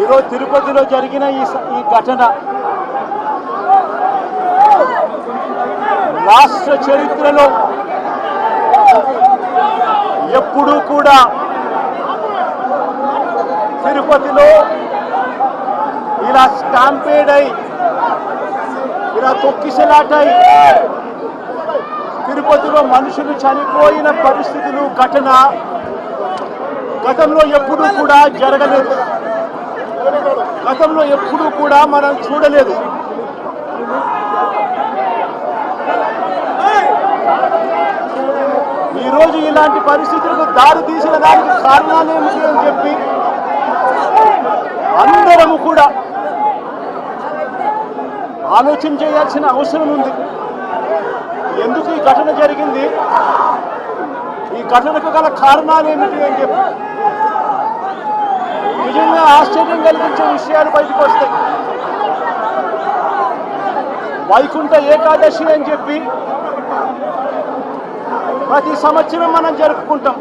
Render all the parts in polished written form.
ఈరోజు తిరుపతిలో జరిగిన ఈ ఘటన రాష్ట్ర చరిత్రలో ఎప్పుడూ కూడా తిరుపతిలో ఇలా స్టాంపేడ్ అయి ఇలా తొక్కిసలాటై తిరుపతిలో మనుషులు చనిపోయిన పరిస్థితులు ఘటన గతంలో ఎప్పుడూ కూడా జరగలేదు. గతంలో ఎప్పుడూ కూడా మనం చూడలేదు. ఈరోజు ఇలాంటి పరిస్థితులకు దారి తీసిన దానికి కారణాలు ఏమిటి అని చెప్పి అందరము కూడా ఆలోచన చేయాల్సిన అవసరం ఉంది. ఎందుకు ఈ ఘటన జరిగింది, ఈ ఘటనకు గల కారణాలు ఏమిటి అని చెప్పి నిజంగా ఆశ్చర్యం కలిగించే విషయాలు బయటకు వస్తాయి. వైకుంఠ ఏకాదశి అని చెప్పి ప్రతి సంవత్సరం మనం జరుపుకుంటాం.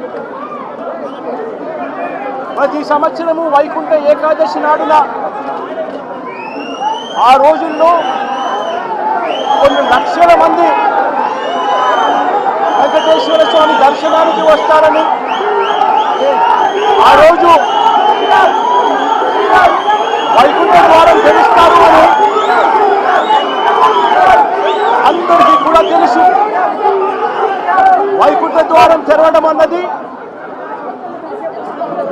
ప్రతి సంవత్సరము వైకుంఠ ఏకాదశి నాడున ఆ రోజుల్లో కొన్ని లక్షల మంది వెంకటేశ్వర స్వామి దర్శనానికి వస్తారని, ఆ రోజు వైకుంఠ ద్వారం తెరుస్తారు అని అందరికీ కూడా తెలుసు. వైకుంఠ ద్వారం తెరవడం అన్నది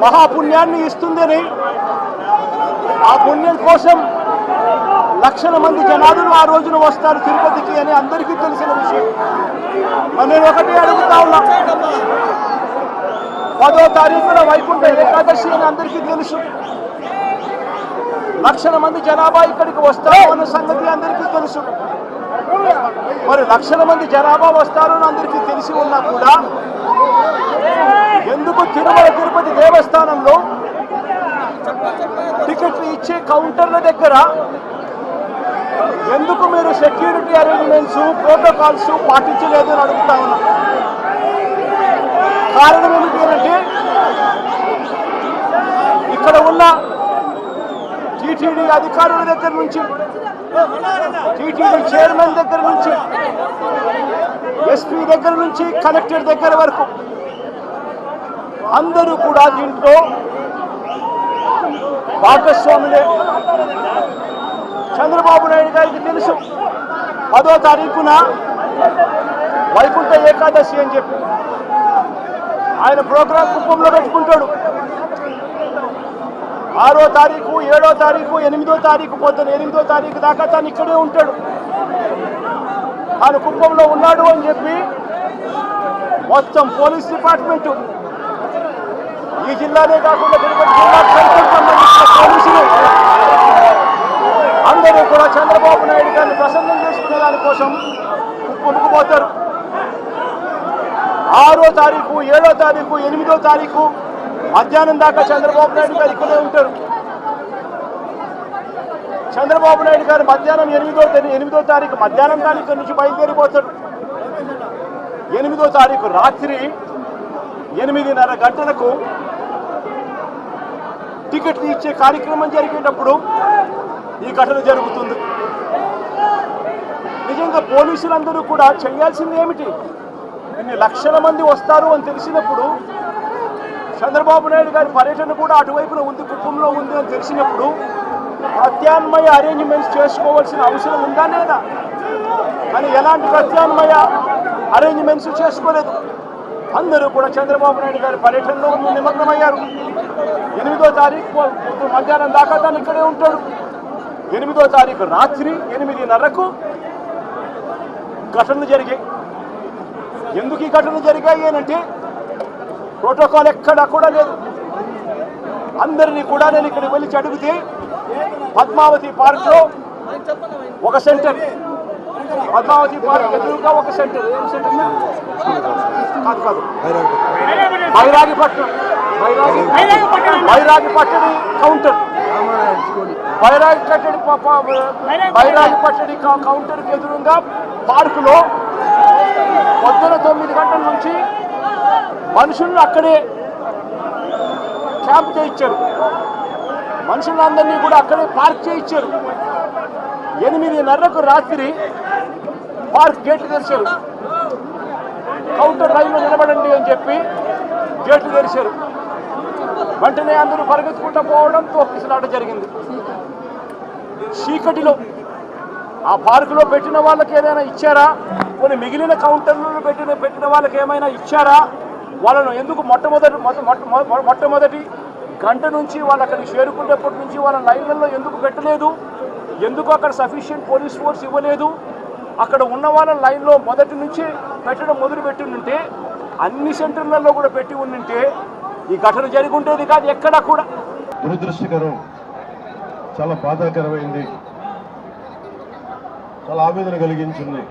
మహాపుణ్యాన్ని ఇస్తుందని, ఆ పుణ్యం కోసం లక్షల మంది జనాలు ఆ రోజున వస్తారు తిరుపతికి అని అందరికీ తెలిసిన విషయం. నేను ఒకటి అడుగుతా ఉన్నా, 10వ తారీఖున వైకుంఠ ఏకాదశి అని అందరికీ తెలుసు. లక్షల మంది జనాభా ఇక్కడికి వస్తారు అన్న సంగతి అందరికీ తెలుసు. మరి లక్షల మంది జనాభా వస్తారు అని అందరికీ తెలిసి ఉన్నా కూడా ఎందుకు తిరుమల తిరుపతి దేవస్థానంలో టికెట్లు ఇచ్చే కౌంటర్ల దగ్గర ఎందుకు మీరు సెక్యూరిటీ అరేంజ్మెంట్స్, ప్రోటోకాల్స్ పాటించలేదు అని అడుగుతా ఉన్నాం. కారణం ఏమిటి అంటే ఇక్కడ ఉన్న టీటీడీ అధికారుల దగ్గర నుంచి, టీటీడీ చైర్మన్ దగ్గర నుంచి, ఎస్పీ దగ్గర నుంచి కలెక్టర్ దగ్గర వరకు అందరూ కూడా దీంట్లో భాగస్వాములే. చంద్రబాబు నాయుడు గారికి తెలుసు 10వ తారీఖున వైకుంఠ ఏకాదశి అని చెప్పి ఆయన ప్రోగ్రాం కుప్పంలో పెట్టుకుంటాడు. 6వ తారీఖు, 7వ తారీఖు, 8వ తారీఖు పొద్దున 8వ తారీఖు దాకా తను ఇక్కడే ఉంటాడు. తాను కుప్పంలో ఉన్నాడు అని చెప్పి మొత్తం పోలీస్ డిపార్ట్మెంటు, ఈ జిల్లానే కాకుండా తిరుపతి జిల్లాకు సంబంధించిన పోలీసులు అందరూ కూడా చంద్రబాబు నాయుడు గారిని ప్రసన్నం చేసుకునే దానికోసం కుప్పంకు పోతారు. 6వ తారీఖు, 7వ తారీఖు, 8వ తారీఖు మధ్యాహ్నం దాకా చంద్రబాబు నాయుడు గారు ఇక్కడే ఉంటారు. చంద్రబాబు నాయుడు గారు మధ్యాహ్నం 8వ తారీఖు మధ్యాహ్నం దాని ఇక్కడి నుంచి బయలుదేరిపోతాడు. 8వ తారీఖు రాత్రి 8:30 గంటలకు టికెట్లు ఇచ్చే కార్యక్రమం జరిగేటప్పుడు ఈ ఘటన జరుగుతుంది. నిజంగా పోలీసులందరూ కూడా చేయాల్సింది ఏమిటి? ఇన్ని లక్షల మంది వస్తారు అని తెలిసినప్పుడు, చంద్రబాబు నాయుడు గారి పర్యటన కూడా అటువైపున ఉంది, కుప్పంలో ఉంది అని తెలిసినప్పుడు ప్రత్యామ్నాయ అరేంజ్మెంట్స్ చేసుకోవాల్సిన అవసరం ఉందా లేదా? కానీ ఎలాంటి ప్రత్యామ్నాయ అరేంజ్మెంట్స్ చేసుకోలేదు. అందరూ కూడా చంద్రబాబు నాయుడు గారి పర్యటనలో నిమగ్నమయ్యారు. 8వ తారీఖు మధ్యాహ్నం దాకా తను ఇక్కడే ఉంటాడు. 8వ తారీఖు రాత్రి 8:30కు ఘటనలు జరిగాయి. ఎందుకు ఈ ఘటనలు జరిగాయి అనంటే ప్రోటోకాల్ ఎక్కడా కూడా లేదు. అందరినీ కూడా నేను ఇక్కడికి వెళ్ళి అడిగితే పద్మావతి పార్క్లో ఒక సెంటర్, పద్మావతి పార్క్ ఎదురుగా ఒక సెంటర్, ఏం సెంటర్ కాదు బైరాగిపట్నం కౌంటర్, బైరాగిపట్టడి కౌంటర్కి ఎదురుగా పార్కులో పొద్దున 9 గంటల నుంచి మనుషులను అక్కడే క్యాంప్ చేయించారు. మనుషులందరినీ కూడా అక్కడే పార్క్ చేయించారు. 8:30కు రాత్రి పార్క్ గేట్లు తెరిచారు. కౌంటర్ లైన్లో నిలబడండి అని చెప్పి గేట్లు తెరిచారు. వెంటనే అందరూ పరిగెత్తుకుంటూ పోవడం తోకిసలాట జరిగింది. చీకటిలో ఆ పార్కులో పెట్టిన వాళ్ళకి ఏదైనా ఇచ్చారా? కొన్ని మిగిలిన కౌంటర్లలో పెట్టిన వాళ్ళకి ఏమైనా ఇచ్చారా? వాళ్ళను ఎందుకు మొట్టమొదటి గంట నుంచి వాళ్ళు అక్కడికి చేరుకునేప్పటి నుంచి వాళ్ళ లైన్లలో ఎందుకు పెట్టలేదు? ఎందుకు అక్కడ సఫిషియెంట్ పోలీస్ ఫోర్స్ ఇవ్వలేదు? అక్కడ ఉన్న వాళ్ళ లైన్లో మొదటి నుంచి పెట్టడం మొదలుపెట్టి ఉంటే అన్ని సెంటర్లలో కూడా పెట్టి ఉంటే ఈ ఘటన జరిగి ఉండేది కాదు ఎక్కడా కూడా. దురదృష్టకరం, చాలా బాధాకరమైంది, చాలా ఆవేదన కలిగించింది.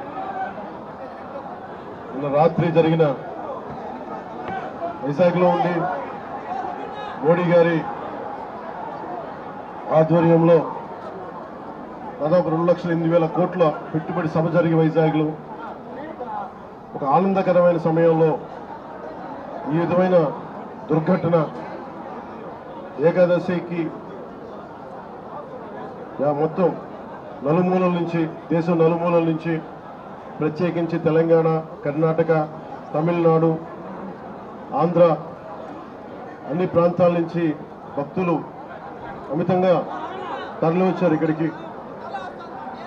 నిన్న రాత్రి జరిగిన వైజాగ్లో ఉండి మోడీ గారి ఆధ్వర్యంలో దాదాపు 2,08,000 కోట్ల పెట్టుబడి సభ జరిగి వైజాగ్లో ఒక ఆనందకరమైన సమయంలో ఈ విధమైన దుర్ఘటన ఏకాదశికి మొత్తం నలుమూలల నుంచి, దేశం నలుమూలల నుంచి, ప్రత్యేకించి తెలంగాణ, కర్ణాటక, తమిళనాడు, ఆంధ్ర అన్ని ప్రాంతాల నుంచి భక్తులు అమితంగా తరలి వచ్చారు ఇక్కడికి.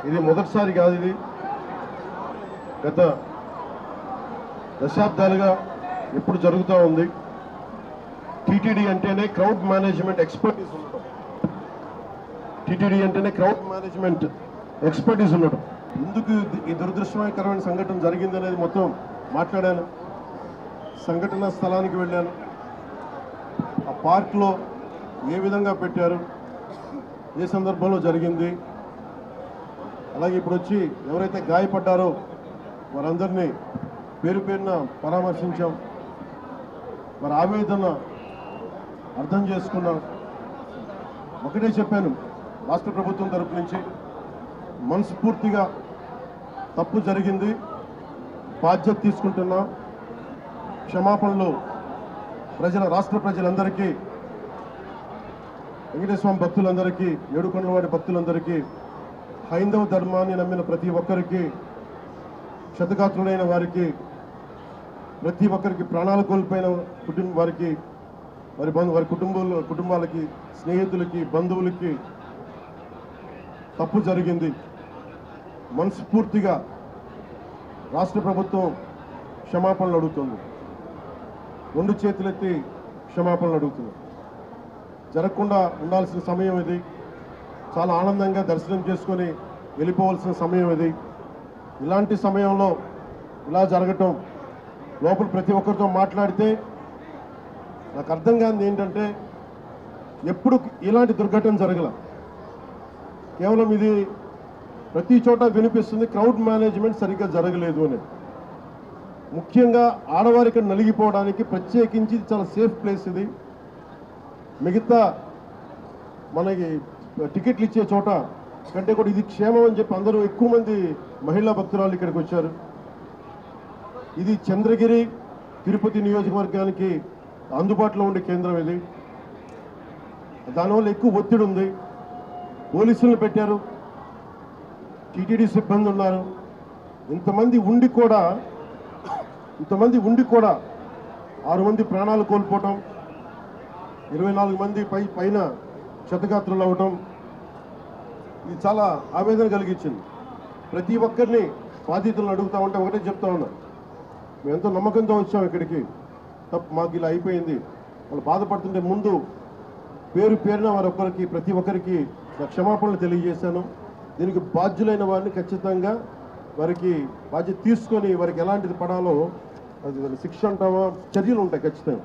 ఇది మొదటిసారి కాదు, ఇది గత దశాబ్దాలుగా ఎప్పుడు జరుగుతూ ఉంది. టీటీడీ అంటేనే క్రౌడ్ మేనేజ్మెంట్ ఎక్స్పర్టీస్ ఉండటం, టీటీడీ అంటేనే క్రౌడ్ మేనేజ్మెంట్ ఎక్స్పర్టీస్ ఉండటం. ఎందుకు ఈ దురదృష్టకరమైన సంఘటన జరిగిందనేది మొత్తం మాట్లాడాను. సంఘటన స్థలానికి వెళ్ళాను. ఆ పార్క్లో ఏ విధంగా పెట్టారు, ఏ సందర్భంలో జరిగింది, అలాగే ఇప్పుడు వచ్చి ఎవరైతే గాయపడ్డారో వారందరినీ పేరు పేరున పరామర్శించాం. వారి ఆవేదన అర్థం చేసుకున్నాం. ఒకటే చెప్పాను, రాష్ట్ర ప్రభుత్వం తరపు నుంచి మనస్ఫూర్తిగా తప్పు జరిగింది, బాధ్యత తీసుకుంటున్నాం, క్షమాపణలు రాష్ట్ర ప్రజలందరికీ, వెంకటేశ్వర స్వామి భక్తులందరికీ, ఏడుకొండలవాడి భక్తులందరికీ, హైందవ ధర్మాన్ని నమ్మిన ప్రతి ఒక్కరికి, క్షతగాత్రులైన వారికి, ప్రతి ఒక్కరికి, ప్రాణాలు కోల్పోయిన వారికి, వారి కుటుంబాలకి, స్నేహితులకి, బంధువులకి తప్పు జరిగింది. మనస్ఫూర్తిగా రాష్ట్ర ప్రభుత్వం క్షమాపణలు అడుగుతుంది. 2 చేతులెత్తి క్షమాపణలు అడుగుతుంది. జరగకుండా ఉండాల్సిన సమయం ఇది. చాలా ఆనందంగా దర్శనం చేసుకొని వెళ్ళిపోవాల్సిన సమయం ఇది. ఇలాంటి సమయంలో ఇలా జరగటం, లోపల ప్రతి ఒక్కరితో మాట్లాడితే నాకు అర్థం కానిది ఏంటంటే, ఎప్పుడు ఇలాంటి దుర్ఘటన జరగల. కేవలం ఇది ప్రతి చోట వినిపిస్తుంది, క్రౌడ్ మేనేజ్మెంట్ సరిగ్గా జరగలేదు అని. ముఖ్యంగా ఆడవారికి నలిగిపోవడానికి ప్రత్యేకించి చాలా సేఫ్ ప్లేస్ ఇది. మిగతా మనకి టికెట్లు ఇచ్చే చోట కంటే కూడా ఇది క్షేమం అని చెప్పి అందరూ ఎక్కువ మంది మహిళా భక్తురాలు ఇక్కడికి వచ్చారు. ఇది చంద్రగిరి, తిరుపతి నియోజకవర్గానికి అందుబాటులో ఉండే కేంద్రం ఇది. దానివల్ల ఎక్కువ ఒత్తిడి ఉంది. పోలీసులను పెట్టారు, టీటీడీ సిబ్బంది ఉన్నారు. ఇంతమంది ఉండి కూడా 6 మంది ప్రాణాలు కోల్పోవటం, 24 మంది పైన క్షతగాత్రులు అవ్వటం, ఇది చాలా ఆవేదన కలిగించింది. ప్రతి ఒక్కరిని బాధితులను అడుగుతూ ఉంటే ఒకటే చెప్తా ఉన్నా, మేము ఎంతో నమ్మకంతో వచ్చాం ఇక్కడికి, మాకు ఇలా అయిపోయింది. వాళ్ళు బాధపడుతుంటే ముందు పేరున వారొక్కరికి, ప్రతి ఒక్కరికి క్షమాపణలు తెలియజేశాను. దీనికి బాధ్యులైన వారిని ఖచ్చితంగా వారికి బాధ్యత తీసుకొని వారికి ఎలాంటిది పడాలో అది శిక్ష అంటావా, చర్యలు ఉంటాయి ఖచ్చితంగా.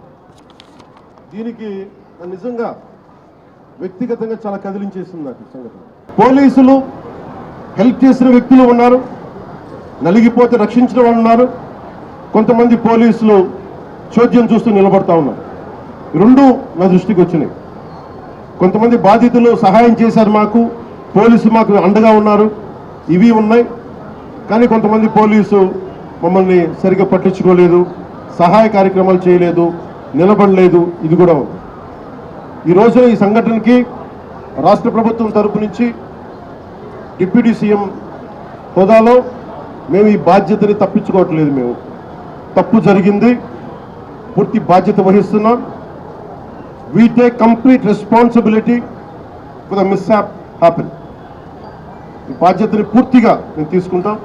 దీనికి నిజంగా వ్యక్తిగతంగా చాలా కదిలించేసింది నాకు ఈ సంఘటన. పోలీసులు హెల్ప్ చేసిన వ్యక్తులు ఉన్నారు, నలిగిపోతే రక్షించిన వాళ్ళు ఉన్నారు. కొంతమంది పోలీసులు చోద్యం చూస్తూ నిలబడతా ఉన్నారు. 2 నా దృష్టికి వచ్చినాయి. కొంతమంది బాధితులు సహాయం చేశారు, పోలీసు మాకు అండగా ఉన్నారు, ఇవి ఉన్నాయి. కానీ కొంతమంది పోలీసు మమ్మల్ని సరిగ్గా పట్టించుకోలేదు, సహాయ కార్యక్రమాలు చేయలేదు, నిలబడలేదు. ఇది కూడా ఉంది. ఈ రోజున ఈ సంఘటనకి రాష్ట్ర ప్రభుత్వం తరపు నుంచి డిప్యూటీ సీఎం హోదాలో మేము ఈ బాధ్యతని తప్పించుకోవట్లేదు. మేము తప్పు జరిగింది, పూర్తి బాధ్యత వహిస్తున్నాం. We take complete responsibility for the mishap happen. ఈ బాధ్యతని పూర్తిగా మేము తీసుకుంటాం.